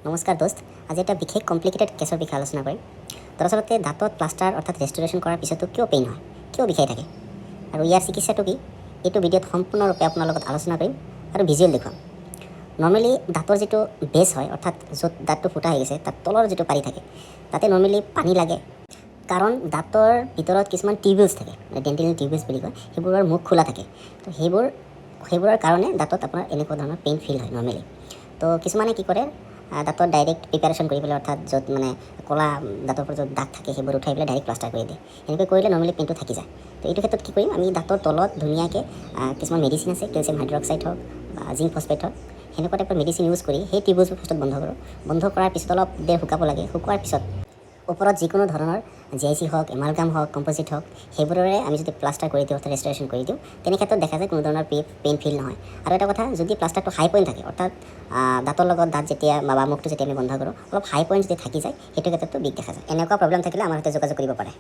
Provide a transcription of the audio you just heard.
নমস্কাৰ দোস্ত, আজি এটা বিশেষ কমপ্লিকেটেড কেছৰ বিষয়ে আলোচনা কৰিম। দৰাচলতে দাঁতত প্লাষ্টাৰ অৰ্থাৎ ৰেষ্টুৰেশ্যন কৰাৰ পিছতো কিয় পেইন হয়, কিয় বিষাই থাকে আৰু ইয়াৰ চিকিৎসাটো কি, এইটো ভিডিঅ'ত সম্পূৰ্ণৰূপে আপোনাৰ লগত আলোচনা কৰিম আৰু ভিজুৱেল দেখুৱাম। নৰ্মেলি দাঁতৰ যিটো বেছ হয়, অৰ্থাৎ য'ত দাঁতটো ফুটা হৈ গৈছে তাৰ তলৰ যিটো পাৰি থাকে তাতে নৰ্মেলি পানী লাগে, কাৰণ দাঁতৰ ভিতৰত কিছুমান টিউবুলছ থাকে, ডেণ্টেল টিউবুলছ বুলি কয়, সেইবোৰৰ মুখ খোলা থাকে। তো সেইবোৰৰ কাৰণে দাঁতত আপোনাৰ এনেকুৱা ধৰণৰ পেইন ফিল হয় নৰ্মেলি। তো কিছুমানে কি কৰে, দাঁতত ডাইৰেক্ট প্ৰিপাৰেশ্যন কৰি পেলাই, অৰ্থাৎ য'ত মানে ক'লা দাঁতৰ পৰা য'ত দাগ থাকে সেইবোৰ উঠাই পেলাই ডাইৰেক্ট প্লাষ্টাৰ কৰি দিয়ে। এনেকৈ কৰিলে নৰ্মেলি পেইনটো থাকি যায়। তো এইটো ক্ষেত্ৰত কি কৰিম, আমি দাঁতৰ তলত ধুনীয়াকৈ কিছুমান মেডিচিন আছে, কেলছিয়াম হাইড্ৰক্সাইড হওক বা জিংক ফচফেট হওক, সেনেকুৱা টাইপৰ মেডিচিন ইউজ কৰি সেই টিউবুলছবোৰ ফাৰ্ষ্টত বন্ধ কৰোঁ। বন্ধ কৰাৰ পিছত অলপ দেৰ শুকাব লাগে। শুকোৱাৰ পিছত ওপৰত যিকোনো ধৰণৰ GIC হওক, এমালগাম হওক, কম্প'জিট হওক, সেইবোৰৰে আমি যদি প্লাষ্টাৰ কৰি দিওঁ অৰ্থাৎ ৰেষ্টুৰেশ্যন কৰি দিওঁ, তেনে ক্ষেত্ৰত দেখা যায় কোনো ধৰণৰ পেইন ফিল নহয়। আৰু এটা কথা, যদি প্লাষ্টাৰটো হাই পইণ্ট থাকে, অৰ্থাৎ দাঁতৰ লগত দাঁত যেতিয়া বা মুখটো যেতিয়া আমি বন্ধ কৰোঁ অলপ হাই পইণ্ট যদি থাকি যায়, সেইটো ক্ষেত্ৰতো বিষ দেখা যায়। এনেকুৱা প্ৰব্লেম থাকিলে আমাৰ সৈতে যোগাযোগ কৰিব পাৰে।